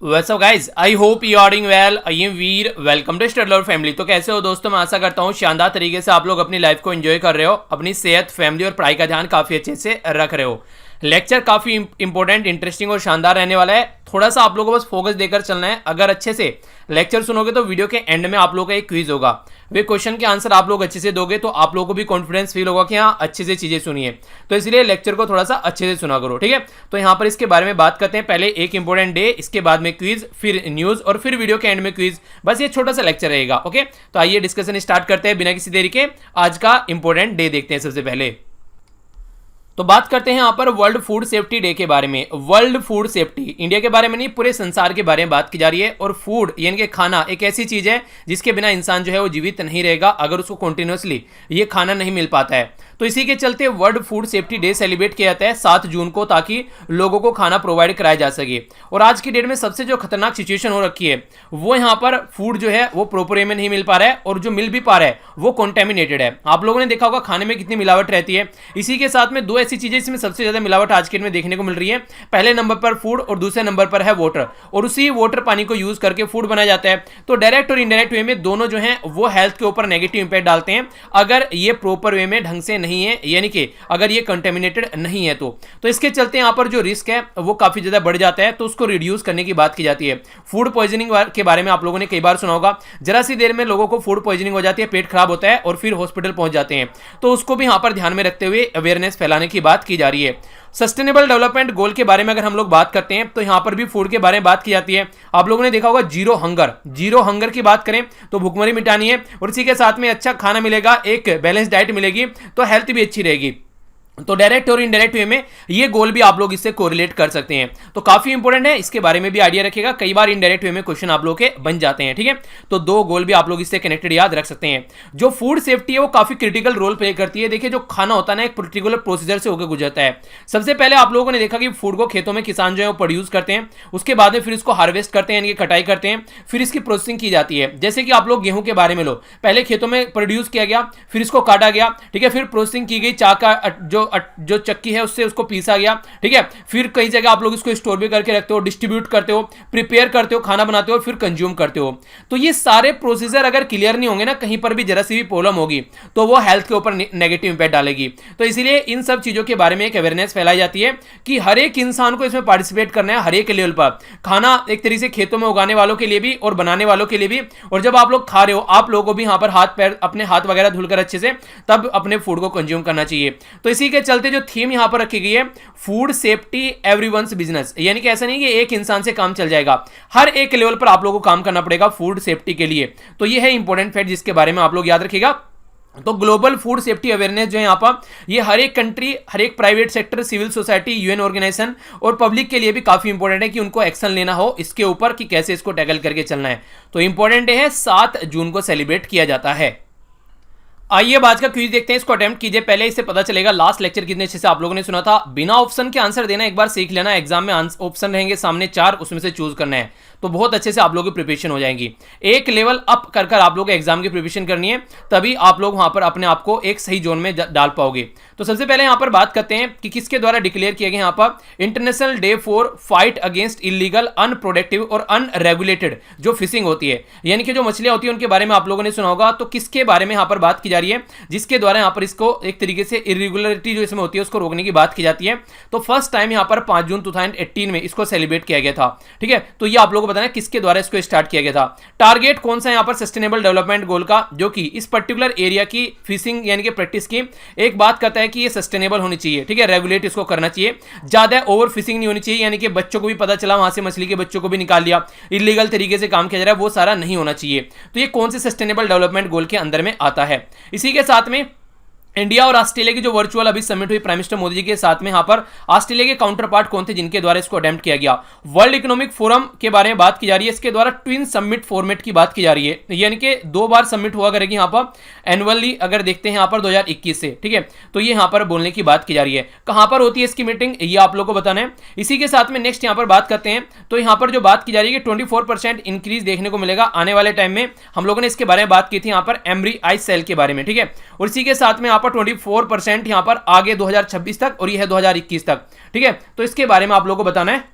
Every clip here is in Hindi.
What's up guys? I hope you are doing well. I am Veer. Welcome to स्टडलर फैमिली। तो कैसे हो दोस्तों? मैं आशा करता हूँ शानदार तरीके से आप लोग अपनी लाइफ को एंजॉय कर रहे हो, अपनी सेहत, फैमिली और पढ़ाई का ध्यान काफ़ी अच्छे से रख रहे हो। लेक्चर काफ़ी इंपॉर्टेंट, इंटरेस्टिंग और शानदार रहने वाला है। थोड़ा सा आप लोगों को बस फोकस देकर चलना है। अगर अच्छे से लेक्चर सुनोगे तो वीडियो के एंड में आप लोगों का एक क्विज होगा। वे क्वेश्चन के आंसर आप लोग अच्छे से दोगे तो आप लोगों को भी कॉन्फिडेंस फील होगा कि हाँ अच्छे से चीज़ें सुनिए। तो इसलिए लेक्चर को थोड़ा सा अच्छे से सुना करो, ठीक है। तो यहाँ पर इसके बारे में बात करते हैं। पहले एक इंपॉर्टेंट डे, इसके बाद में क्विज, फिर न्यूज़ और फिर वीडियो के एंड में क्विज। बस ये छोटा सा लेक्चर रहेगा, ओके। तो आइए डिस्कशन स्टार्ट करते हैं बिना किसी देरी के। आज का इंपॉर्टेंट डे देखते हैं सबसे पहले। तो बात करते हैं यहाँ पर वर्ल्ड फूड सेफ्टी डे के बारे में। वर्ल्ड फूड सेफ्टी इंडिया के बारे में नहीं, पूरे संसार के बारे में बात की जा रही है। और फूड यानी कि खाना एक ऐसी चीज है जिसके बिना इंसान जो है वो जीवित नहीं रहेगा अगर उसको कंटिन्यूअसली ये खाना नहीं मिल पाता है। तो इसी के चलते world food safety day celebrate किया जाता है 7 जून को, ताकि लोगों को खाना प्रोवाइड कराया जा सके। और आज की डेट में सबसे जो खतरनाक सिचुएशन हो रखी है वो यहाँ पर फूड जो है वो प्रॉपर वे में नहीं मिल पा रहा है, और जो मिल भी पा रहा है वो कॉन्टेमिनेटेड है। आप लोगों ने देखा होगा खाने में कितनी मिलावट रहती है। इसी के साथ में दो ऐसी चीजें इसमें सबसे ज्यादा मिलावट आज के डेट में देखने को मिल रही है। पहले नंबर पर फूड और दूसरे नंबर पर है वाटर, और उसी वाटर पानी को यूज करके फूड बनाया जाता है। तो डायरेक्ट और इनडायरेक्ट वे में दोनों जो है वो हेल्थ के ऊपर नेगेटिव इंपैक्ट डालते हैं अगर ये प्रॉपर वे में ढंग से नहीं है, यानी कि अगर ये कंटेमिनेटेड नहीं है तो इसके चलते यहां पर जो रिस्क है वो काफी ज्यादा बढ़ जाता है। तो उसको रिड्यूस करने की बात की जाती है। फूड पॉइजनिंग के बारे में आप लोगों ने कई बार सुना होगा। जरा सी देर में लोगों को फूड पॉइजनिंग हो जाती है, पेट खराब होता है और फिर हॉस्पिटल पहुंच जाते हैं। तो उसको भी यहां पर ध्यान में रखते हुए अवेयरनेस फैलाने की बात की जा रही है। सस्टेनेबल डेवलपमेंट गोल के बारे में अगर हम लोग बात करते हैं तो यहां पर भी फूड के बारे में बात की जाती है। आप लोगों ने देखा होगा जीरो हंगर की बात करें तो भूखमरी मिटानी है, और इसी के साथ में अच्छा खाना मिलेगा, एक बैलेंस डाइट मिलेगी तो हेल्थ भी अच्छी रहेगी। तो डायरेक्ट और इनडायरेक्ट वे में ये गोल भी आप लोग इससे कोरिलेट कर सकते हैं। तो काफी इंपॉर्टेंट है, इसके बारे में भी आइडिया रखेगा। कई बार इनडायरेक्ट वे में क्वेश्चन आप लोग के बन जाते हैं, ठीक है। तो दो गोल भी आप लोग इससे कनेक्टेड याद रख सकते हैं। जो फूड सेफ्टी है वो काफी क्रिटिकल रोल प्ले करती है। देखिए जो खाना होता है ना एक पर्टिकुलर प्रोसीजर से होकर गुजरता है। सबसे पहले आप लोगों ने देखा कि फूड को खेतों में किसान जो है वो प्रोड्यूस करते हैं, उसके बाद में फिर इसको हार्वेस्ट करते हैं, यानी कि कटाई करते हैं, फिर इसकी प्रोसेसिंग की जाती है। जैसे कि आप लोग गेहूं के बारे में लो, पहले खेतों में प्रोड्यूस किया गया, फिर इसको काटा गया, ठीक है, फिर प्रोसेसिंग की गई, चाक का जो चक्की है उससे उसको पीसा गया, ठीक है। फिर कई जगह आप लोग इसको स्टोर भी करके रखते हो, डिस्ट्रीब्यूट करते हो, प्रिपेयर करते हो, खाना बनाते हो, फिर कंज्यूम करते हो। तो ये सारे प्रोसीजर अगर क्लियर नहीं होंगे ना, कहीं पर भी जरा सी भी प्रॉब्लम होगी तो वो हेल्थ के ऊपर नेगेटिव इंपैक्ट डालेगी। तो इसीलिए इन सब चीजों के बारे में एक अवेयरनेस फैलाई जाती है कि हर एक इंसान को इसमें पार्टिसिपेट करना है, हर एक लेवल पर। खाना एक तरीके से खेतों में उगाने वालों के लिए भी और बनाने वालों के लिए भी। और जब आप लोग खा रहे हो आप लोगों को भी यहां पर हाथ पैर, अपने हाथ वगैरह धुलकर अच्छे से तब अपने फूड को कंज्यूम करना चाहिए। तो इसी के चलते जो थीम यहां पर रखी गई है फूड सेफ्टी एवरीवन्स बिजनेस, यानी कि ऐसा नहीं कि एक इंसान से काम चल जाएगा, हर एक लेवल पर आप लोगों को काम करना पड़ेगा फूड सेफ्टी के लिए। तो यह है इंपॉर्टेंट फैक्ट जिसके बारे में आप लोग याद रखिएगा। तो ग्लोबल फूड सेफ्टी अवेयरनेस जो है यहाँ पर ये हर एक कंट्री, हर एक private sector, civil society, UN organisation और पब्लिक के लिए भी काफी इंपॉर्टेंट है कि उनको एक्शन लेना हो इसके ऊपर कि कैसे इसको टैकल करके चलना है। तो इंपॉर्टेंट डे है, 7 जून को सेलिब्रेट किया जाता है। आइए अब आज का क्विज देखते हैं, इसको अटेम्प्ट कीजिए। पहले इससे पता चलेगा लास्ट लेक्चर कितने अच्छे से आप लोगों ने सुना था। बिना ऑप्शन के आंसर देना एक बार सीख लेना। एग्जाम में ऑप्शन रहेंगे सामने 4, उसमें से चूज करना है, तो बहुत अच्छे से आप लोगों की प्रिपरेशन हो जाएगी। एक लेवल अप कर कर आप लोग एग्जाम की प्रिपरेशन करनी है, तभी आप लोग वहां पर अपने आप को एक सही जोन में डाल पाओगे। तो सबसे पहले यहां पर बात करते हैं कि किसके द्वारा डिक्लेयर किया गया यहाँ पर international day for fight against illegal, unproductive और अनरेगुलेटेड जो फिशिंग होती है, यानी कि जो मछलियां होती है उनके बारे में आप लोगों ने सुना होगा। तो किसके बारे में यहां पर बात की जा रही है जिसके द्वारा यहां पर इसको एक तरीके से इरेगुलरिटी जो इसमें होती है उसको रोकने की बात की जाती है। तो फर्स्ट टाइम यहां पर 5 जून 2018 में इसको सेलिब्रेट किया गया था, ठीक है। तो ये आप लोगों को बताना किसके द्वारा इसको स्टार्ट किया गया था। टारगेट कौन सा यहां पर सस्टेनेबल डेवलपमेंट गोल का, जो कि इस पर्टिकुलर एरिया की फिशिंग यानी कि प्रैक्टिस की एक बात करता है कि ये सस्टेनेबल होनी चाहिए, ठीक है, रेगुलेट इसको करना चाहिए, ज्यादा ओवर फिशिंग नहीं होनी चाहिए, यानी कि बच्चों को भी पता चला वहां से मछली के बच्चों को भी निकाल लिया, इलीगल तरीके से काम किया जा रहा है, वो सारा नहीं होना चाहिए। तो ये कौन से सस्टेनेबल डेवलपमेंट गोल के अंदर में आता है। इसी के साथ में इंडिया और ऑस्ट्रेलिया की जो वर्चुअल अभी समिट हुई प्राइम मिनिस्टर मोदी जी के साथ में, यहां पर ऑस्ट्रेलिया के काउंटर पार्ट कौन थे जिनके द्वारा इसको अटेम्प्ट किया गया। वर्ल्ड इकोनॉमिक फोरम के बारे में बात की जा रही है, इसके द्वारा ट्विन समिट फॉर्मेट की बात की जा रही है, यानी कि 2 बार समिट हुआ करेगी यहां पर एनुअली, अगर देखते हैं यहां पर 2021 से, ठीक है। तो ये यहां पर बोलने की बात की जा रही है। कहां पर होती है इसकी मीटिंग, ये आप लोगों को बताना है। इसी के साथ में नेक्स्ट यहां पर बात करते हैं, तो यहां पर जो बात की जा रही है 24% इंक्रीज देखने को मिलेगा आने वाले टाइम में। हम लोगों ने इसके बारे में बात की थी यहां पर एमरी आई सेल के बारे में, ठीक है। और इसी के साथ में यहां पर 24% यहां पर आगे 2026 तक, और यह है 2021 तक, ठीक है। तो इसके बारे में आप लोगों को बताना है।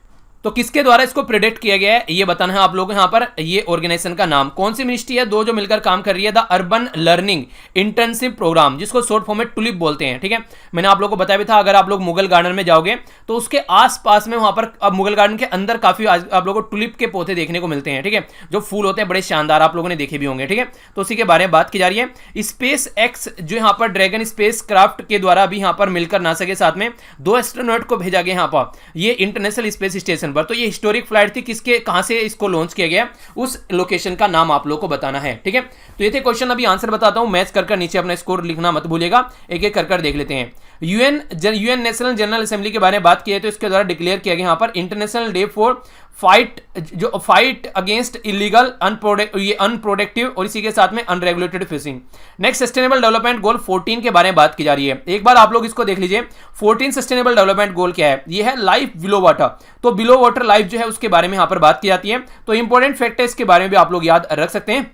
तो किसके द्वारा इसको प्रेडिक्ट किया गया है ये बताना है आप लोगों को यहाँ पर। ये ऑर्गेनाइजेशन का नाम कौन सी मिनिस्ट्री है, दो जो मिलकर काम कर रही है, the urban learning internship programme, जिसको शॉर्ट फॉर्म में टुलिप बोलते हैं। ठीक है, मैंने आप लोगों को बताया भी था, अगर आप लोग मुगल गार्डन में जाओगे तो उसके आसपास में वहां पर, अब मुगल गार्डन के अंदर काफी आप लोगों को टुलिप के पौधे देखने को मिलते हैं। ठीक है, जो फूल होते हैं बड़े शानदार, आप लोगों ने देखे भी होंगे। ठीक है, तो उसी के बारे में बात की जा रही है। स्पेस एक्स जो यहाँ पर ड्रैगन स्पेस क्राफ्ट के द्वारा भी यहाँ पर मिलकर नासा के साथ में 2 एस्ट्रोनॉट को भेजा गया यहाँ पर ये इंटरनेशनल स्पेस स्टेशन पर। तो ये हिस्टोरिक फ्लाइट थी, किसके कहां से इसको लॉन्च किया गया, उस लोकेशन का नाम आप लोग को बताना है। ठीक है, तो ये थे क्वेश्चन, अभी आंसर बताता हूं, मैच कर नीचे अपना स्कोर लिखना मत भूलिएगा, एक एक कर देख लेते हैं। यूएन नेशनल जनरल असेंबली के बारे में बात की है तो इसके द्वारा डिक्लेयर किया गया यहाँ पर international day for fight against illegal unproductive और इसी के साथ में unregulated fishing. Next sustainable development goal 14 के बारे में बात की जा रही है, एक बार आप लोग इसको देख लीजिए। 14 सस्टेनेबल डेवलपमेंट गोल क्या है, ये है लाइफ बिलो वाटर। तो बिलो वाटर लाइफ जो है उसके बारे में यहां पर बात की जाती है। तो इंपॉर्टेंट फैक्ट है, इसके बारे में भी आप लोग याद रख सकते हैं।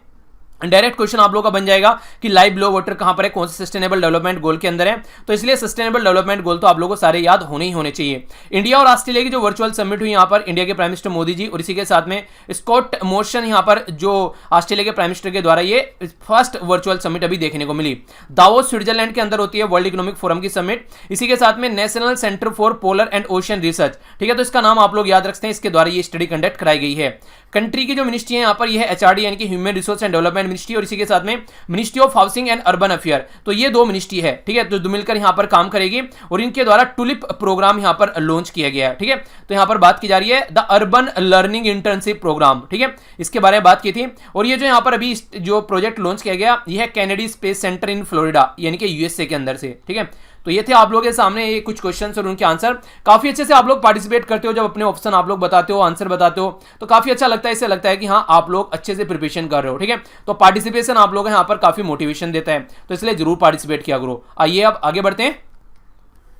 डायरेक्ट क्वेश्चन आप लोगों का बन जाएगा कि लाइफ बिलो वाटर कहां पर है, कौन से सस्टेनेबल डेवलपमेंट गोल के अंदर है। तो इसलिए सस्टेनेबल डेवलपमेंट गोल तो आप लोगों को सारे याद होने ही होने चाहिए। इंडिया और ऑस्ट्रेलिया की जो वर्चुअल समिट हुई यहां पर, इंडिया के प्राइम मिनिस्टर मोदी जी और इसी के साथ में स्कॉट मोशन यहां पर जो ऑस्ट्रेलिया के प्राइम मिनिस्टर के द्वारा ये फर्स्ट वर्चुअल समिट अभी देखने को मिली। दावोस स्विट्जरलैंड के अंदर होती है वर्ल्ड इकोनॉमिक फोरम की समिट, इसी के साथ में national centre for polar and ocean research. ठीक है, तो इसका नाम आप लोग याद रखते हैं, इसके द्वारा ये स्टडी कंडक्ट कराई गई है। कंट्री की जो मिनिस्ट्री है यहाँ पर, यह है एचआरडी यानी कि human resource and development ministry और इसी के साथ में ministry of housing and urban affair. तो ये दो मिनिस्ट्री है। ठीक है, तो मिलकर यहाँ पर काम करेगी और इनके द्वारा टुलिप प्रोग्राम यहाँ पर लॉन्च किया गया है। ठीक है, तो यहाँ पर बात की जा रही है the urban learning internship programme. ठीक है, इसके बारे में बात की थी। और ये जो यहाँ पर अभी जो प्रोजेक्ट लॉन्च किया गया, यह है Kennedy space centre in Florida यानी कि यूएसए के अंदर से। ठीक है, तो ये थे आप लोगों के सामने ये कुछ क्वेश्चंस और उनके आंसर। काफी अच्छे से आप लोग पार्टिसिपेट करते हो, जब अपने ऑप्शन आप लोग बताते हो, आंसर बताते हो, तो काफी अच्छा लगता है। इससे लगता है कि हाँ आप लोग अच्छे से प्रिपरेशन कर रहे हो। ठीक है, तो पार्टिसिपेशन आप लोग यहाँ पर काफी मोटिवेशन देता है, तो इसलिए जरूर पार्टिसिपेट किया करो। आइए अब आगे बढ़ते हैं।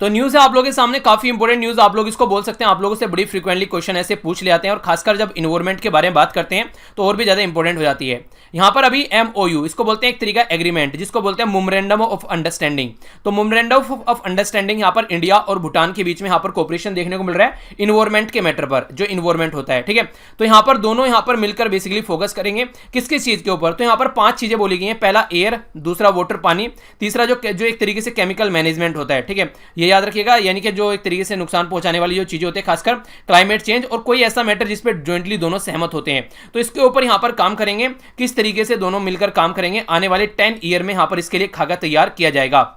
तो न्यूज़ है आप लोगों के सामने, काफी इंपॉर्टेंट न्यूज़ आप लोग इसको बोल सकते हैं। आप लोगों से बड़ी फ्रीक्वेंटली क्वेश्चन ऐसे पूछ ले आते हैं और खासकर जब इन्वायरमेंट के बारे में बात करते हैं तो और भी ज्यादा इंपॉर्टेंट हो जाती है। यहाँ पर अभी MOU इसको बोलते हैं एक तरीका एग्रीमेंट, जिसको बोलते हैं मेमोरेंडम ऑफ अंडरस्टैंडिंग। तो मेमोरेंडम ऑफ अंडरस्टैंडिंग यहाँ पर इंडिया और भूटान के बीच में यहाँ पर कोऑपरेशन देखने को मिल रहा है इन्वायरमेंट के मैटर पर, जो इन्वायरमेंट होता है। ठीक है, तो यहाँ पर दोनों यहाँ पर मिलकर बेसिकली फोकस करेंगे किस किस चीज के ऊपर। तो यहाँ पर 5 चीजें बोली गई हैं, पहला एयर, दूसरा वाटर पानी, तीसरा जो एक तरीके से केमिकल मैनेजमेंट होता है। ठीक है, ये याद रखिएगा, यानी कि जो एक तरीके से नुकसान पहुंचाने वाली जो चीजें होती है, खासकर क्लाइमेट चेंज और कोई ऐसा मैटर जिस पे जॉइंटली दोनों सहमत होते हैं, तो इसके ऊपर यहां पर काम करेंगे, किस तरीके से दोनों मिलकर काम करेंगे। आने वाले 10 ईयर में यहां पर इसके लिए खाका तैयार किया जाएगा।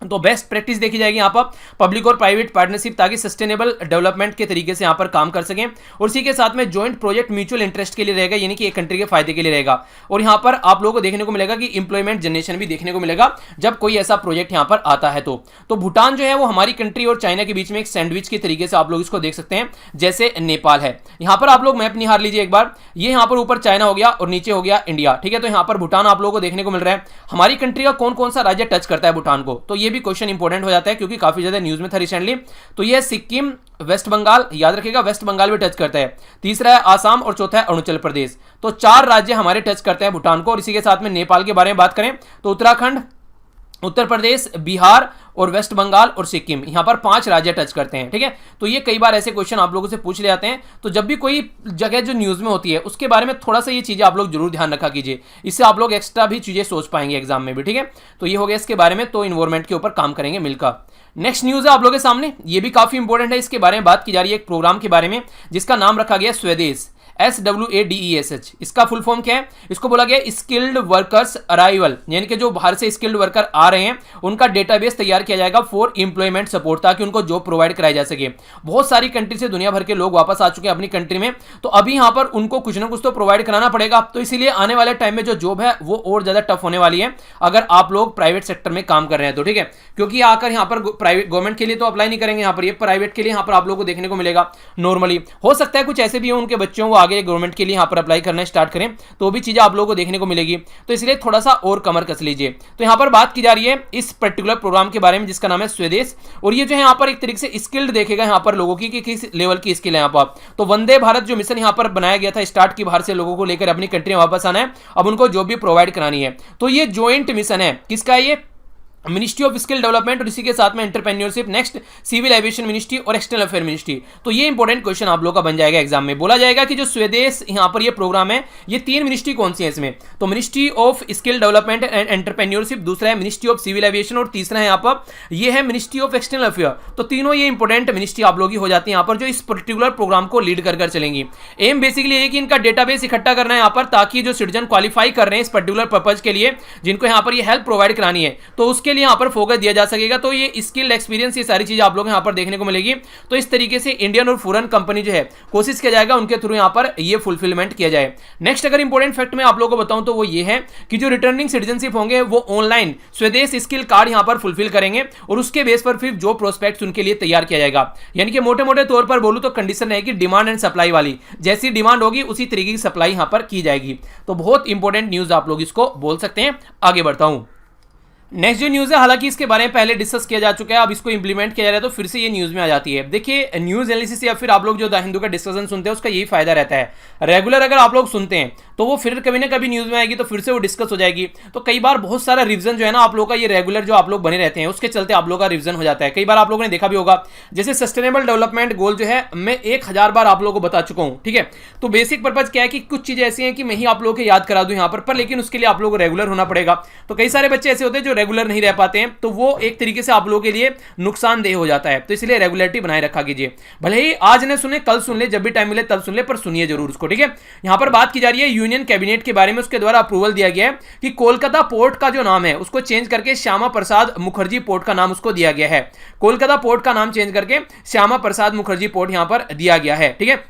तो बेस्ट प्रैक्टिस देखी जाएगी यहाँ पर पब्लिक और प्राइवेट पार्टनरशिप, ताकि सस्टेनेबल डेवलपमेंट के तरीके से यहाँ पर काम कर सकें। और इसी के साथ में जॉइंट प्रोजेक्ट म्यूचुअल इंटरेस्ट के लिए रहेगा, यानी कि एक कंट्री के फायदे के लिए रहेगा। और यहाँ पर आप लोगों को देखने को मिलेगा कि इंप्लॉयमेंट जनरेशन भी देखने को मिलेगा जब कोई ऐसा प्रोजेक्ट यहाँ पर आता है। तो भूटान जो है वो हमारी कंट्री और चाइना के बीच में एक सैंडविच के तरीके से आप लोग इसको देख सकते हैं, जैसे नेपाल है। यहाँ पर आप लोग मैप निहार लीजिए एक बार, ये यहाँ पर ऊपर चाइना हो गया और नीचे हो गया इंडिया। ठीक है, तो यहाँ पर भूटान आप लोगों को देखने को मिल रहा है। हमारी कंट्री का कौन कौन सा राज्य टच करता है भूटान को, तो ये भी क्वेश्चन इंपॉर्टेंट हो जाता है क्योंकि काफी ज्यादा न्यूज में था रिसेंटली। तो ये सिक्किम, वेस्ट बंगाल, याद रखिएगा वेस्ट बंगाल भी टच करता है, तीसरा है आसाम और चौथा है अरुणाचल प्रदेश। तो 4 राज्य हमारे टच करते हैं भूटान को। और इसी के साथ में नेपाल के बारे में बात करें तो उत्तराखंड, उत्तर प्रदेश, बिहार और वेस्ट बंगाल और सिक्किम, यहां पर 5 राज्य टच करते हैं। ठीक है, तो ये कई बार ऐसे क्वेश्चन आप लोगों से पूछ ले जाते हैं। तो जब भी कोई जगह जो न्यूज में होती है उसके बारे में थोड़ा सा ये चीजें आप लोग जरूर ध्यान रखा कीजिए, इससे आप लोग एक्स्ट्रा भी चीजें सोच पाएंगे एग्जाम में भी। ठीक है, तो ये हो गया इसके बारे में, तो इन्वायरमेंट के ऊपर काम करेंगे मिलकर। नेक्स्ट न्यूज है आप लोगों के सामने, ये भी काफी इंपॉर्टेंट है, इसके बारे में बात की जा रही है एक प्रोग्राम के बारे में जिसका नाम रखा गया स्वदेश, SWADESH। इसका फुल फॉर्म क्या है, इसको बोला गया स्किल्ड वर्कर्स अराइवल, यानी कि जो बाहर से स्किल्ड वर्कर आ रहे हैं उनका डेटाबेस तैयार किया जाएगा फॉर एम्प्लॉयमेंट सपोर्ट, ताकि उनको जॉब प्रोवाइड कराई जा सके। बहुत सारी कंट्री से दुनिया भर के लोग वापस आ चुके हैं अपनी कंट्री में, तो अभी यहां पर उनको कुछ ना कुछ तो प्रोवाइड कराना पड़ेगा। तो इसीलिए आने वाले टाइम में जो जॉब है वो और ज्यादा टफ होने वाली है अगर आप लोग प्राइवेट सेक्टर में काम कर रहे हैं तो। ठीक है, क्योंकि आकर यहां पर प्राइवेट गवर्नमेंट के लिए तो अप्लाई नहीं करेंगे, यहां पर ये प्राइवेट के लिए यहां पर आप लोगों को देखने को मिलेगा। नॉर्मली हो सकता है कुछ ऐसे भी हो उनके बच्चों वो आगे गवर्नमेंट के लिए पर अप्लाई करना स्टार्ट करें, तो भी चीजें आप लोगों को देखने को मिलेगी। तो इसलिए थोड़ा सा और कमर कस लीजिए। तो यहां पर बात की जा रही है इस पर्टिकुलर प्रोग्राम के बारे में जिसका नाम है स्वदेश। और ये जो है यहां पर एक तरीके से स्किल्ड देखेगा यहां पर लोगों की कि किस लेवल की स्किल है यहां पर। तो वंदे भारत जो मिशन यहां पर बनाया गया था स्टार्ट की, बाहर से लोगों को लेकर अपनी कंट्री में वापस आना है, अब उनको जॉब भी प्रोवाइड करानी है। तो ये ज्वाइंट मिशन है, किसका है ये, मिनिस्ट्री ऑफ स्किल डेवलपमेंट और इसी के साथ में entrepreneurship, next civil aviation ministry और एक्सटर्नल अफेयर मिनिस्ट्री। तो ये इंपॉर्टेंट क्वेश्चन आप लोगों का बन जाएगा एग्जाम में। बोला जाएगा कि जो स्वदेश यहाँ पर ये प्रोग्राम है, ये 3 मिनिस्ट्री कौन सी है इसमें, तो ministry of skill development and entrepreneurship, दूसरा है मिनिस्ट्री ऑफ सिविल एविएशन और तीसरा है यहाँ पर ये है मिनिस्ट्री ऑफ एक्सटर्नल अफेयर। तो तीनों ये इंपॉर्टेंट मिनिस्ट्री आप लोगों की हो जाती है यहाँ पर, जो इस पर्टिकुलर प्रोग्राम को लीड कर चलेंगी। एम बेसिकली ये कि इनका डेटाबेस इकट्ठा करना है यहाँ पर, ताकि जो सिटीजन क्वालिफाई कर रहे हैं इस पर्टिकुलर पर्पज के लिए, जिनको यहाँ पर ये हेल्प प्रोवाइड करानी है, तो उसके लिए यहाँ पर फोकस दिया जा सकेगा। तो ये स्किल, एक्सपीरियंस, ये सारी चीजें आप लोग यहाँ पर देखने को मिलेगी। तो इस तरीके से इंडियन और फॉरेन कंपनी जो है कोशिश किया जाएगा उनके थ्रू यहाँ पर ये फुलफिलमेंट किया जाए। नेक्स्ट अगर इंपॉर्टेंट फैक्ट मैं आप लोगों को बताऊं तो वो ये है कि जो रिटर्निंग सिटीजनशिप होंगे वो ऑनलाइन स्वदेश स्किल कार्ड यहाँ पर फुलफिल करेंगे और उसके बेस पर फिर जो प्रोस्पेक्ट्स उनके लिए तैयार किया जाएगा। यानी कि मोटे मोटे तौर पर बोलूं तो कंडीशन है कि डिमांड एंड सप्लाई वाली, जैसी डिमांड होगी उसी तरीके की सप्लाई यहाँ पर की जाएगी। तो बहुत इंपॉर्टेंट न्यूज आप लोग इसको बोल सकते हैं। आगे बढ़ता हूं। नेक्स्ट जो न्यूज़ है, हालांकि इसके बारे में पहले डिस्कस किया जा चुका है, अब इसको इंप्लीमेंट किया जा रहा है तो फिर से ये न्यूज़ में आ जाती है। देखिए न्यूज़ एनालिसिस या फिर आप लोग जो द हिंदू का डिस्कशन सुनते हैं उसका यही फायदा रहता है। रेगुलर अगर आप लोग सुनते हैं तो वो फिर कभी ना कभी न्यूज़ में आएगी तो फिर से वो डिस्कस हो जाएगी। तो कई बार बहुत सारा रिविजन जो है ना आप लोग का, ये रेगुलर जो आप लोग बने रहते हैं उसके चलते आप लोग का रिविजन हो जाता है। कई बार आप लोगों ने देखा भी होगा, जैसे सस्टेनेबल डेवलपमेंट गोल जो है मैं 1000 बार आप लोगों को बता चुका हूँ, ठीक है। तो बेसिक पर्पज क्या है कि कुछ चीजें ऐसी हैं कि मैं ही आप लोगों को याद करा दूं यहाँ पर लेकिन उसके लिए आप लोग को रेगुलर होना पड़ेगा। तो कई सारे बच्चे ऐसे होते हैं जो रेगुलर नहीं रह पाते हैं, तो वो एक तरीके से आप लोगों के लिए नुकसानदेह हो जाता है। तो इसलिए रेगुलरिटी बनाए रखा कीजिए, भले ही आज न सुने कल सुन ले, जब भी टाइम मिले तब सुन ले, पर सुनिए जरूर उसको, ठीक है। यहां पर बात की जा रही है यूनियन कैबिनेट के बारे में, उसके द्वारा अप्रूवल दिया गया है कि कोलकाता पोर्ट का जो नाम है उसको चेंज करके श्यामा प्रसाद मुखर्जी पोर्ट का नाम उसको दिया गया है। कोलकाता पोर्ट का नाम चेंज करके श्यामा प्रसाद मुखर्जी पोर्ट यहां पर दिया गया है, ठीक है।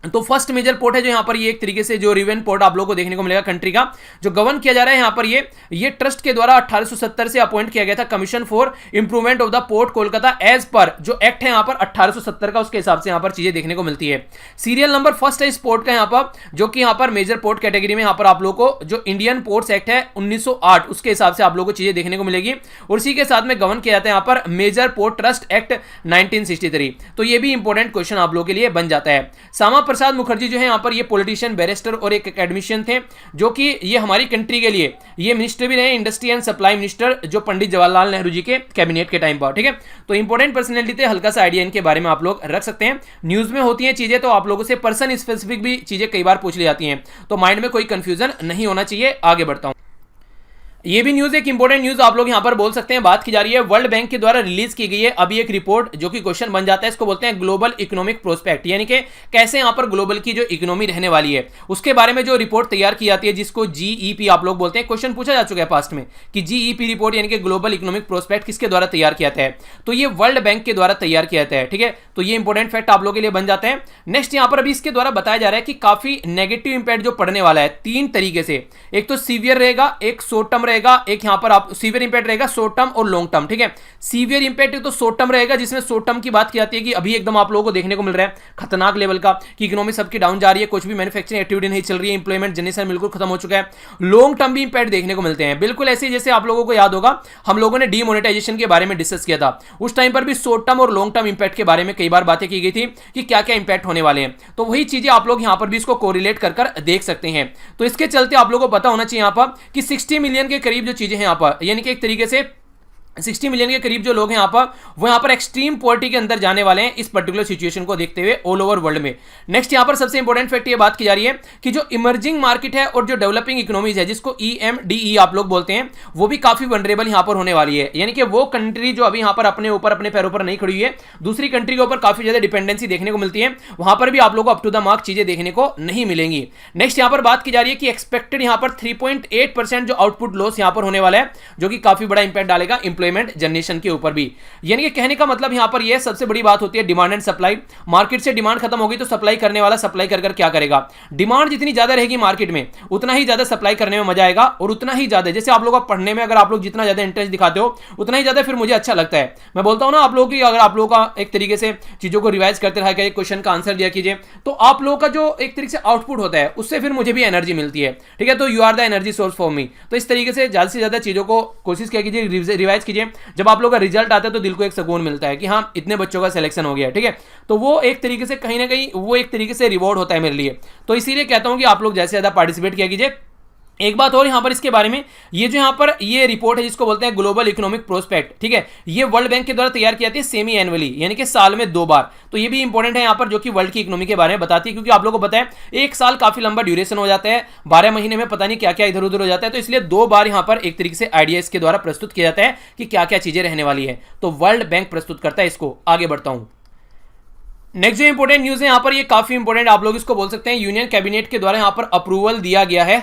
तो फर्स्ट मेजर पोर्ट है जो यहाँ पर ये एक तरीके से जो रिवेन पोर्ट आप लोगों को देखने को मिलेगा कंट्री का, जो गवर्न किया जा रहा है यहाँ पर ये ट्रस्ट के द्वारा 1870 से अपॉइंट किया गया था, commission for improvement of the port Kolkata as per जो एक्ट है यहाँ पर 1870 का, उसके हिसाब से यहाँ पर चीजें देखने को मिलती है। सीरियल नंबर फर्स्ट है इस पोर्ट का यहाँ पर, जो कि यहाँ पर मेजर पोर्ट कैटेगरी में यहाँ पर आप लोगों को जो इंडियन पोर्ट्स एक्ट है 1908 उसके हिसाब से आप लोगों को चीजें देखने को मिलेगी। और इसी के साथ में गवर्न किया जाता है यहाँ पर मेजर पोर्ट ट्रस्ट एक्ट 1963। तो ये भी इंपॉर्टेंट क्वेश्चन आप लोगों के लिए बन जाता है। श्यामा प्रसाद मुखर्जी जो है यहाँ पर ये पॉलिटिशियन, बैरिस्टर और एक एकेडमिशियन थे, जो कि ये हमारी कंट्री के लिए ये मिनिस्टर भी रहे, इंडस्ट्री एंड सप्लाई मिनिस्टर, जो पंडित जवाहरलाल नेहरू जी के कैबिनेट के टाइम पर, ठीक है। तो इंपॉर्टेंट पर्सनैलिटी थे, हल्का सा आइडिया इनके बारे में आप लोग रख सकते हैं। न्यूज में होती हैं चीजें तो आप लोगों से पर्सन स्पेसिफिक भी चीजें कई बार पूछ ली जाती हैं, तो माइंड में कोई कंफ्यूजन नहीं होना चाहिए। आगे बढ़ता हूं। ये भी न्यूज एक इंपॉर्टेंट न्यूज आप लोग यहां पर बोल सकते हैं। बात की जा रही है वर्ल्ड बैंक के द्वारा रिलीज की गई है अभी एक रिपोर्ट, जो कि क्वेश्चन बन जाता है, इसको बोलते हैं ग्लोबल इकोनॉमिक प्रोस्पेक्ट, यानी कि कैसे यहां पर ग्लोबल की जो इकोनॉमी रहने वाली है उसके बारे में जो रिपोर्ट तैयार की जाती है, जिसको जीईपी आप लोग बोलते हैं। क्वेश्चन पूछा जा चुका है पास्ट में कि जीईपी रिपोर्ट यानी कि ग्लोबल इकोनॉमिक प्रोस्पेक्ट किसके द्वारा तैयार किया जाता है, तो ये वर्ल्ड बैंक के द्वारा तैयार किया जाता है, ठीक है। तो ये इंपॉर्टेंट फैक्ट आप लोगों के लिए बन जाते हैं। नेक्स्ट यहां पर अभी इसके द्वारा बताया जा रहा है कि काफी नेगेटिव इंपैक्ट जो पड़ने वाला है 3 तरीके से, एक तो सीवियर रहेगा, एक शॉर्ट टर्म रहेगा, एक यहां पर आप सीवियर इंपैक्ट रहेगा शॉर्ट टर्म और लॉन्ग टर्म, ठीक है। सीवियर इंपैक्ट तो शॉर्ट टर्म रहेगा, जिसमें शॉर्ट टर्म की बात की जाती है कि अभी एकदम आप लोगों को देखने को मिल रहा है खतरनाक लेवल का कि इकोनॉमी सबकी डाउन जा रही है, कुछ भी मैन्युफैक्चरिंग एक्टिविटी नहीं चल रही है, इंप्लॉयमेंट जनरेशन बिल्कुल खत्म हो चुका है। लॉन्ग टर्म भी इंपैक्ट देखने को मिलते हैं, बिल्कुल ऐसे जैसे आप लोगों को याद होगा हम लोगों ने डीमोनेटाइजेशन के बारे में डिस्कस किया था, उस टाइम पर भी शॉर्ट टर्म और लॉन्ग टर्म इंपैक्ट के बारे में कई बार बातें की गई थी कि क्या क्या इंपैक्ट होने वाले हैं। तो वही चीजें आप लोग यहां पर भी इसको कोरिलेट कर देख सकते हैं। तो इसके चलते आप लोगों को पता होना चाहिए यहां पर कि 60 मिलियन के करीब जो चीजें हैं यहां पर, यानी कि एक तरीके से 60 मिलियन के करीब जो लोग हैं यहाँ पर, वो यहाँ पर एक्सट्रीम पॉवर्टी के अंदर जाने वाले हैं इस पर्टिकुलर सिचुएशन को देखते हुए ऑल ओवर वर्ल्ड में। नेक्स्ट यहाँ पर सबसे इंपॉर्टेंट फैक्ट ये बात की जा रही है कि जो इमर्जिंग मार्केट है और जो डेवलपिंग इकोनॉमीज है, जिसको EMDE आप लोग बोलते हैं, वो भी काफी वनरेबल यहाँ पर होने वाली है। यानी कि वो कंट्री जो अभी यहाँ पर अपने ऊपर अपने पैरों पर नहीं खड़ी हुई है, दूसरी कंट्री के ऊपर काफी ज्यादा डिपेंडेंसी देखने को मिलती है, वहां पर भी आप लोग को अप टू द मार्क चीजें देखने को नहीं मिलेंगी। नेक्स्ट यहाँ पर बात की जा रही है कि एक्सपेक्टेड यहाँ पर 3.8% जो आउटपुट लॉस यहाँ पर होने वाला है, जो कि काफी बड़ा इंपैक्ट डालेगा इंप्लॉयमेंट जनरेशन के ऊपर भी। यानी कि कहने का मतलब यहां पर यह सबसे बड़ी बात होती है डिमांड एंड सप्लाई। मार्केट से डिमांड खत्म होगी तो सप्लाई करने वाला सप्लाई कर क्या करेगा, डिमांड जितनी ज्यादा रहेगी मार्केट में उतना ही ज्यादा सप्लाई करने में मजा आएगा, और उतना ही ज्यादा जैसे आप लोग पढ़ने में अगर आप लोग जितना ज्यादा इंटरेस्ट दिखाते हो उतना ही ज्यादा फिर मुझे अच्छा लगता है। मैं बोलता हूं ना आप लोगों की, अगर आप लोगों का एक तरीके से चीजों को रिवाइज करते रहा, क्वेश्चन का आंसर दिया कीजिए, तो आप लोगों का जो एक तरीके से आउटपुट होता है उससे फिर मुझे भी एनर्जी मिलती है, ठीक है। तो you are the energy source for me. तो इस तरीके से ज्यादा चीजों को कोशिश किया कीजिए, रिवाइज कीजिए। जब आप लोग का रिजल्ट आता है तो दिल को एक सुकून मिलता है कि हाँ इतने बच्चों का सिलेक्शन हो गया, ठीक है। तो वो एक तरीके से कहीं ना कहीं वो एक तरीके से रिवॉर्ड होता है मेरे लिए। तो इसीलिए कहता हूं कि आप लोग जैसे ज्यादा पार्टिसिपेट किया कीजिए, एक बात और यहां पर इसके बारे में, ये जो यहां पर ये रिपोर्ट है जिसको बोलते हैं ग्लोबल इकोनॉमिक प्रोस्पेक्ट, ठीक है, ये वर्ल्ड बैंक के द्वारा तैयार की जाती है सेमी एनुअली, यानी कि साल में 2 बार। तो ये भी इंपॉर्टेंट है यहां पर, जो कि वर्ल्ड की इकोनॉमी के बारे में बताती है, क्योंकि आप लोगों को पता है एक साल काफी लंबा ड्यूरेशन हो जाता है, 12 महीने में पता नहीं क्या क्या इधर उधर हो जाता है, तो इसलिए 2 बार यहां पर एक तरीके से आइडिया इसके द्वारा प्रस्तुत किया जाता है कि क्या क्या चीजें रहने वाली है। तो वर्ल्ड बैंक प्रस्तुत करता है इसको। आगे बढ़ता हूं। नेक्स्ट जो इंपॉर्टेंट न्यूज है यहां पर, ये काफी इंपॉर्टेंट आप लोग इसको बोल सकते हैं, यूनियन कैबिनेट के द्वारा यहां पर अप्रूवल दिया गया है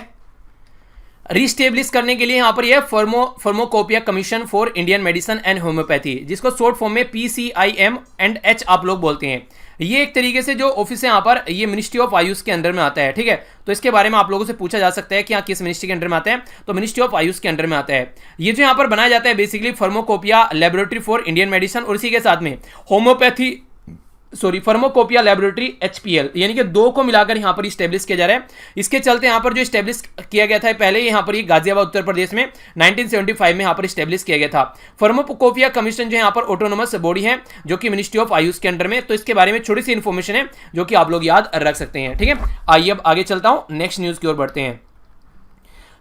रिस्टेब्लिश करने के लिए यहां पर यह pharmacopoeia commission for Indian medicine and homeopathy, जिसको शॉर्ट फॉर्म में PCIM&H आप लोग बोलते हैं। ये एक तरीके से जो ऑफिस है यहां पर, ये मिनिस्ट्री ऑफ आयुष के अंडर में आता है, ठीक है। तो इसके बारे में आप लोगों से पूछा जा सकता है कि किस मिनिस्ट्री के अंडर में आता है, तो मिनिस्ट्री ऑफ आयुष के अंडर में आता है। ये जो यहां पर बनाया जाता है basically pharmacopoeia laboratory for Indian medicine, और इसी के साथ में होम्योपैथी फार्माकोपिया लेबोरेटरी HPL, यानी कि 2 को मिलाकर यहां पर स्टैब्लिश किया जा रहा है। इसके चलते यहां पर जो स्टैब्लिश किया गया था पहले, यहां पर ये गाजियाबाद उत्तर प्रदेश में 1975 में यहां पर स्टैब्लिश किया गया था। फार्माकोपिया कमीशन जो यहां पर ऑटोनोमस बॉडी है, जो कि मिनिस्ट्री ऑफ आयुष के अंडर में। तो इसके बारे में छोटी सी इंफॉर्मेशन है जो कि आप लोग याद रख सकते हैं, ठीक है। आइए अब आगे चलता हूं, नेक्स्ट न्यूज की ओर बढ़ते हैं।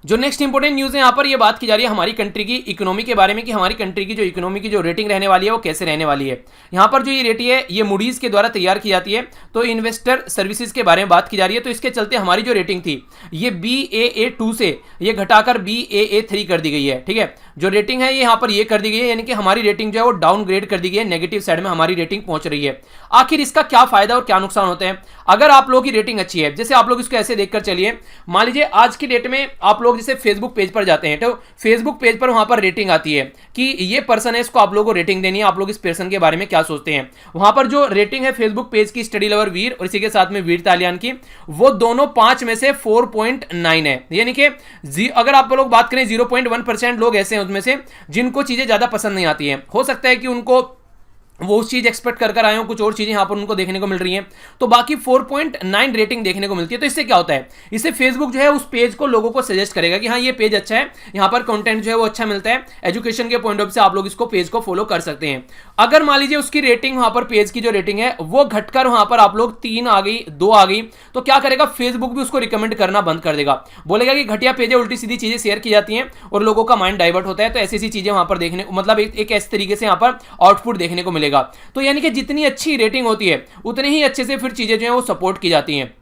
जो नेक्स्ट इंपॉर्टेंट न्यूज़ है यहाँ पर, ये बात की जा रही है हमारी कंट्री की इकोनॉमी के बारे में, कि हमारी कंट्री की जो इकोनॉमी की जो रेटिंग रहने वाली है वो कैसे रहने वाली है। यहाँ पर जो ये रेटिंग है ये मूडीज के द्वारा तैयार की जाती है, तो इन्वेस्टर सर्विसेज के बारे में बात की जा रही है। तो इसके चलते हमारी जो रेटिंग थी ये Baa2 से ये घटाकर Baa3 कर दी गई है, ठीक है। जो रेटिंग है ये यहाँ पर ये कर दी गई है, यानी कि हमारी रेटिंग जो है वो डाउनग्रेड कर दी गई है, नेगेटिव साइड में हमारी रेटिंग पहुंच रही है। आखिर इसका क्या फायदा और क्या नुकसान होते हैं अगर आप लोगों की रेटिंग अच्छी है। जैसे आप लोग इसको ऐसे देखकर चलिए, मान लीजिए आज की डेट में आप लोग जैसे फेसबुक पेज पर जाते हैं, तो फेसबुक पेज पर वहां पर रेटिंग आती है कि ये पर्सन है, इसको आप लोगों को रेटिंग देनी है, आप लोग इस पर्सन के बारे में क्या सोचते हैं। वहां पर जो रेटिंग है फेसबुक पेज की स्टडी लवर वीर और इसी के साथ में वीर तालियान की, वो दोनों 5 में से 4.9 है, यानी कि अगर आप लोग बात करें 0.1% लोग ऐसे हैं उसमें से जिनको चीजें ज्यादा पसंद नहीं आती हैं। हो सकता है कि उनको वो उस चीज एक्सपेक्ट कर आए हो, कुछ और चीजें यहां पर उनको देखने को मिल रही हैं, तो बाकी 4.9 रेटिंग देखने को मिलती है। तो इससे क्या होता है, इससे फेसबुक जो है उस पेज को लोगों को सजेस्ट करेगा कि हाँ ये पेज अच्छा है, यहां पर कंटेंट जो है वो अच्छा मिलता है, एजुकेशन के पॉइंट ऑफ से आप लोग इसको पेज को फॉलो कर सकते हैं। अगर मान लीजिए उसकी रेटिंग वहां पर पेज की जो रेटिंग है वो घटकर वहां पर आप लोग 3 आ गई, 2 आ गई, तो क्या करेगा फेसबुक भी उसको रिकमेंड करना बंद कर देगा, बोलेगा कि घटिया पेज है, उल्टी सीधी चीजें शेयर की जाती हैं और लोगों का माइंड डाइवर्ट होता है। तो ऐसी ऐसी चीजें वहां पर देखने, मतलब एक ऐसे तरीके से यहां पर आउटपुट देखने को मिलेगा। तो यानी कि जितनी अच्छी रेटिंग होती है उतनी ही अच्छे से फिर चीजें जो है वो सपोर्ट की जाती हैं,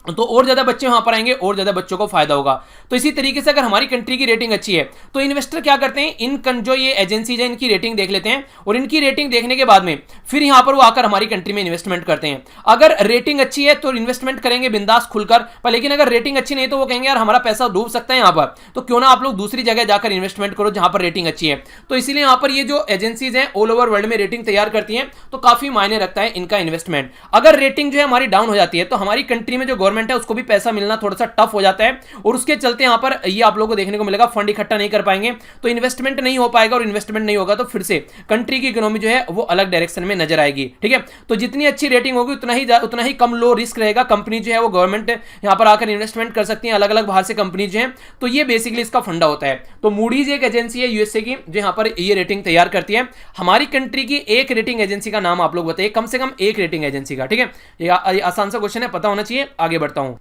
तो और ज्यादा बच्चे वहां पर आएंगे और ज्यादा बच्चों को फायदा होगा। तो इसी तरीके से अगर हमारी कंट्री की रेटिंग अच्छी है तो इन्वेस्टर क्या करते हैं, इन जो ये एजेंसीज है इनकी रेटिंग देख लेते हैं और इनकी रेटिंग देखने के बाद में फिर यहां पर वो आकर हमारी कंट्री में इन्वेस्टमेंट करते हैं। अगर रेटिंग अच्छी है तो इन्वेस्टमेंट करेंगे बिंदास खुलकर, पर लेकिन अगर रेटिंग अच्छी नहीं तो वो कहेंगे यार हमारा पैसा डूब सकता है यहाँ पर, तो क्यों ना आप लोग दूसरी जगह जाकर इन्वेस्टमेंट करो जहां पर रेटिंग अच्छी है। तो इसीलिए यहाँ पर ये जो एजेंसीज हैं ऑल ओवर वर्ल्ड में रेटिंग तैयार करती हैं, तो काफी मायने रखता है इनका इन्वेस्टमेंट। अगर रेटिंग जो है हमारी डाउन हो जाती है तो हमारी कंट्री में जो गवर्नमेंट है उसको भी पैसा मिलना थोड़ा सा टफ हो जाता है, और उसके चलते यहां पर ये आप लोगों को देखने को मिलेगा फंड इकट्ठा नहीं कर पाएंगे, तो इन्वेस्टमेंट नहीं हो पाएगा, और इन्वेस्टमेंट नहीं होगा तो फिर से कंट्री की इकोनॉमी जो है वो अलग डायरेक्शन में नजर आएगी, ठीक है। तो जितनी अच्छी रेटिंग होगी उतना ही कम लो रिस्क रहेगा, कंपनी जो है वो गवर्नमेंट यहां पर आकर इन्वेस्टमेंट कर सकती है, अलग अलग बाहर से कंपनी जो है। तो ये बेसिकली इसका फंडा होता है। तो मूडीज एक एजेंसी है यूएसए की जो यहां पर ये रेटिंग तैयार करती है। हमारी कंट्री की एक रेटिंग एजेंसी का नाम आप लोग बताइए, कम से कम एक रेटिंग एजेंसी का, ठीक है। ये आसान सा क्वेश्चन है, पता होना चाहिए। आगे बढ़ता हूं।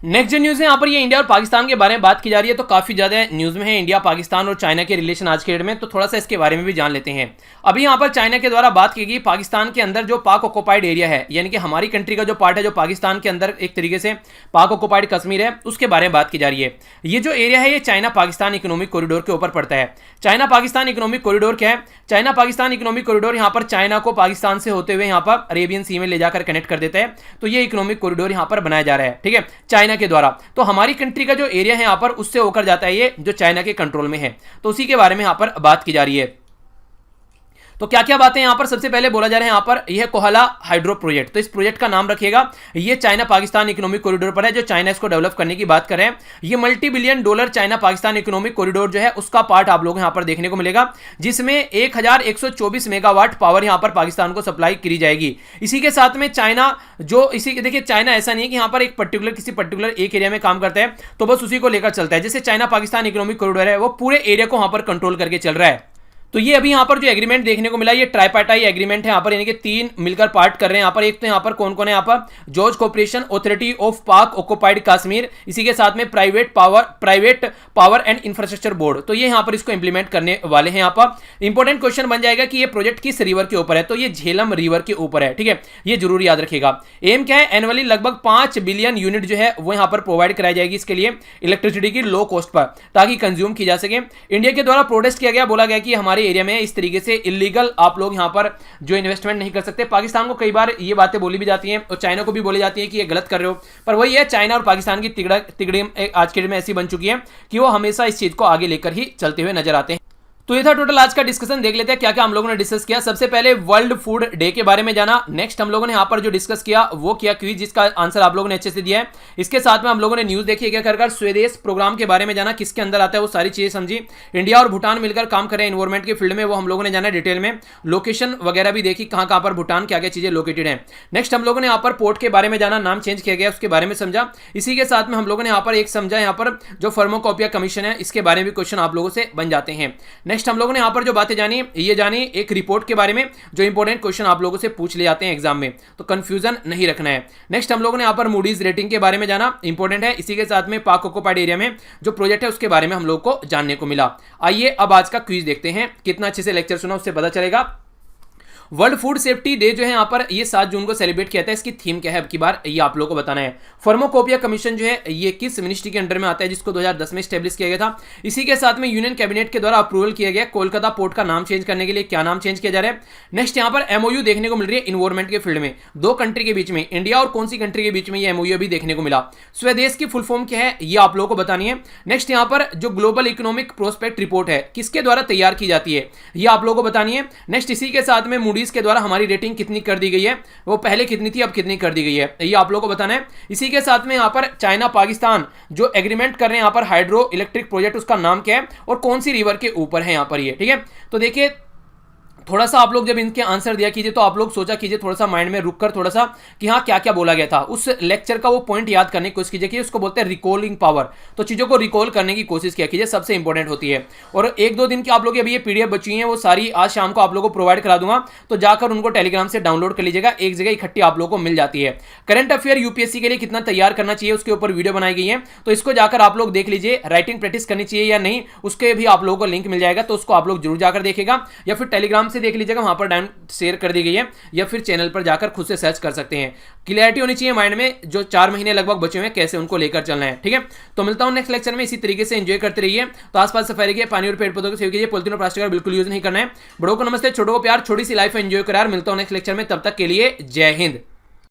नेक्स्ट जो न्यूज़ है यहाँ पर ये इंडिया और पाकिस्तान के बारे में बात की जा रही है, तो काफ़ी ज़्यादा न्यूज़ में है इंडिया पाकिस्तान और चाइना के रिलेशन आज के डेट में, तो थोड़ा सा इसके बारे में भी जान लेते हैं। अभी यहाँ पर चाइना के द्वारा बात की गई पाकिस्तान के अंदर जो पाक ऑक्युपाइड एरिया है, यानी कि हमारी कंट्री का जो पार्ट है जो पाकिस्तान के अंदर एक तरीके से पाक ऑक्युपाइड कश्मीर है, उसके बारे में बात की जा रही है। ये जो एरिया है ये चाइना पाकिस्तान इकोनॉमिक कॉरिडोर के ऊपर पड़ता है। चाइना पाकिस्तान इकोनॉमिक कॉरिडोर क्या है, चाइना पाकिस्तान इकोनॉमिक कॉरिडोर यहाँ पर चाइना को पाकिस्तान से होते हुए यहाँ पर अरेबियन सी में ले जाकर कनेक्ट कर देता है। तो ये इकोनॉमिक कॉरिडोर यहाँ पर बनाया जा रहा है, ठीक है, चाइना के द्वारा। तो हमारी कंट्री का जो एरिया है यहाँ पर उससे होकर जाता है ये जो चाइना के कंट्रोल में है, तो उसी के बारे में यहाँ पर बात की जा रही है। तो क्या क्या बातें यहां पर सबसे पहले बोला जा रहा है, यहां पर यह कोहला हाइड्रो प्रोजेक्ट, तो इस प्रोजेक्ट का नाम रखिएगा, ये चाइना पाकिस्तान इकोनॉमिक कॉरिडोर पर है, जो चाइना इसको डेवलप करने की बात कर रहे हैं। ये $multi-billion China Pakistan economic corridor जो है उसका पार्ट आप लोग यहां पर देखने को मिलेगा, जिसमें 1124 मेगावाट पावर यहां पर पाकिस्तान को सप्लाई करी जाएगी। इसी के साथ में चाइना जो इसी देखिए चाइना ऐसा नहीं है कि यहां पर एक पर्टिकुलर किसी पर्टिकुलर एक एरिया में काम करता है तो बस उसी को लेकर चलता है। जैसे चाइना पाकिस्तान इकोनॉमिक कॉरिडोर है वो पूरे एरिया को वहां पर कंट्रोल करके चल रहा है। तो ये अभी यहाँ पर जो एग्रीमेंट देखने को मिला ये ट्राइपार्टाइट एग्रीमेंट है यहाँ पर, यानी कि तीन मिलकर पार्ट कर रहे हैं यहाँ पर। एक तो यहाँ पर कौन कौन है, यहाँ पर जॉर्ज कॉर्पोरेशन अथॉरिटी ऑफ पाक ऑक्युपाइड कश्मीर, इसी के साथ में private power and infrastructure board. तो ये यहाँ पर इसको इंप्लीमेंट करने वाले हैं यहाँ पर। इंपॉर्टेंट क्वेश्चन बन जाएगा कि ये प्रोजेक्ट किस रिवर के ऊपर है, तो ये झेलम रिवर के ऊपर है, ठीक है, ये जरूर याद रखिएगा। एम क्या है, एनुअली लगभग 5 बिलियन यूनिट जो है वो यहाँ पर प्रोवाइड कराई जाएगी इसके लिए इलेक्ट्रिसिटी की लो कॉस्ट पर, ताकि कंज्यूम की जा सके। इंडिया के द्वारा प्रोटेस्ट किया गया, बोला गया कि हमारे एरिया में इस तरीके से इलीगल आप लोग यहां पर जो इन्वेस्टमेंट नहीं कर सकते। पाकिस्तान को कई बार ये बातें बोली भी जाती हैं और चाइना को भी बोली जाती है कि ये गलत कर रहे हो, पर वही है, चाइना और पाकिस्तान की तिगड़ी आज के डेट में ऐसी बन चुकी है कि वो हमेशा इस चीज को आगे लेकर ही चलते हुए नजर आते हैं। तो ये था टोटल आज का डिस्कशन। देख लेते हैं क्या क्या हम लोगों ने डिस्कस किया। सबसे पहले वर्ल्ड फूड डे के बारे में जाना। नेक्स्ट हम लोगों ने यहाँ पर जो डिस्कस किया वो किया क्विज, जिसका आंसर आप लोगों ने अच्छे से दिया है। इसके साथ में हम लोगों ने न्यूज देखी क्या कर स्वदेश प्रोग्राम के बारे में जाना, किसके अंदर आता है वो सारी चीजें समझी। इंडिया और भूटान मिलकर काम कर रहे हैं एनवायरमेंट के फील्ड में, वो हम लोगों ने जाना डिटेल में। लोकेशन वगैरह भी देखी कहाँ कहाँ पर भूटान क्या क्या चीजें लोकेटेड है। नेक्स्ट हम लोगों ने यहाँ पर पोर्ट के बारे में जाना, नाम चेंज किया गया उसके बारे में समझा। इसी के साथ में हम लोगों ने यहाँ पर एक समझा, यहाँ पर जो फार्माकोपिया कमीशन है इसके बारे में क्वेश्चन आप लोगों से बन जाते हैं। नेक्स्ट हम लोगों ने यहाँ पर जो बातें जानी ये जानी एक रिपोर्ट के बारे में, जो इंपॉर्टेंट क्वेश्चन आप लोगों से पूछ ले जाते हैं एग्जाम में, तो कंफ्यूजन नहीं रखना है। नेक्स्ट हम लोगों ने यहाँ पर मूडीज रेटिंग के बारे में जाना, इंपॉर्टेंट है। इसी के साथ में पाक ऑक्युपाइड एरिया में जो प्रोजेक्ट है उसके बारे में हम लोग को जानने को मिला। आइए अब आज का क्विज देखते हैं, कितना अच्छे से लेक्चर सुना उससे पता चलेगा। वर्ल्ड फूड सेफ्टी डे जो है यहाँ पर ये 7 जून को सेलिब्रेट किया था। इसकी थीम क्या है अब की बार ये आप लोगों को बताना है। फार्माकोपिया कमीशन जो है ये किस मिनिस्ट्री के अंडर में आता है, जिसको 2010 में स्टेब्लिश किया गया था। इसी के साथ में यूनियन कैबिनेट के द्वारा अप्रूवल किया गया कोलकाता पोर्ट का नाम चेंज करने के लिए, क्या नाम चेंज किया जा रहा है। नेक्स्ट यहाँ पर एमओयू देखने को मिल रही है इन्वायरमेंट के फील्ड में, 2 कंट्री के बीच में, इंडिया और कौन सी कंट्री के बीच में ये एमओयू भी देखने को मिला। स्वदेश की फुल फॉर्म क्या है ये आप लोगों को बतानी है। नेक्स्ट यहाँ पर जो ग्लोबल इकोनॉमिक प्रोस्पेक्ट रिपोर्ट है किसके द्वारा तैयार की जाती है ये आप लोगों को बतानी है। नेक्स्ट इसी के साथ में मूडीज के द्वारा हमारी रेटिंग कितनी कर दी गई है, वो पहले कितनी थी अब कितनी कर दी गई है, ये आप लोगों को बताना है। इसी के साथ में यहाँ पर चाइना पाकिस्तान जो एग्रीमेंट कर रहे हैं यहाँ पर हाइड्रो इलेक्ट्रिक प्रोजेक्ट, उसका नाम क्या है और कौन सी रिवर के ऊपर है यहाँ पर ये, ठीक है। तो देखिए थोड़ा सा आप लोग जब इनके आंसर दिया कीजिए तो आप लोग सोचा कीजिए थोड़ा सा माइंड में रुक कर थोड़ा सा कि हाँ क्या क्या बोला गया था, उस लेक्चर का वो पॉइंट याद करने की कोशिश कीजिए कि उसको बोलते हैं रिकॉलिंग पावर। तो चीज़ों को रिकॉल करने की कोशिश किया कीजिए, सबसे इंपॉर्टेंट होती है। और 1-2 दिन की आप लोग अभी ये पीडीएफ बची हैं वो सारी आज शाम को आप लोगों को प्रोवाइड करा दूंगा, तो जाकर उनको टेलीग्राम से डाउनलोड कर लीजिएगा, एक जगह इकट्ठी आप लोगों को मिल जाती है। करंट अफेयर यूपीएससी के लिए कितना तैयार करना चाहिए उसके ऊपर वीडियो बनाई गई है, तो इसको जाकर आप लोग देख लीजिए। राइटिंग प्रैक्टिस करनी चाहिए या नहीं उसके भी आप लोगों को लिंक मिल जाएगा, तो उसको आप लोग जरूर जाकर देखेगा, या फिर टेलीग्राम से देख लीजिएगा, वहां पर शेयर कर दी गई है, या फिर चैनल पर जाकर खुद से सर्च कर सकते हैं। क्लियरिटी होनी चाहिए माइंड में, जो 4 महीने लगभग बचे हुए हैं कैसे उनको लेकर चलना है, ठीक है। तो मिलता हूं नेक्स्ट लेक्चर में, इसी तरीके से एंजॉय करते रहिए। तो आसपास सफाई रखिए, पानी और पेड़ पौधों को सेव कीजिए, पॉलिथीन और प्लास्टिक का बिल्कुल यूज नहीं करना है। बड़ों को नमस्ते, छोटों को प्यार, छोटी सी लाइफ एंजॉय करो यार। मिलता हूं नेक्स्ट लेक्चर में, तब तक के लिए जय हिंद।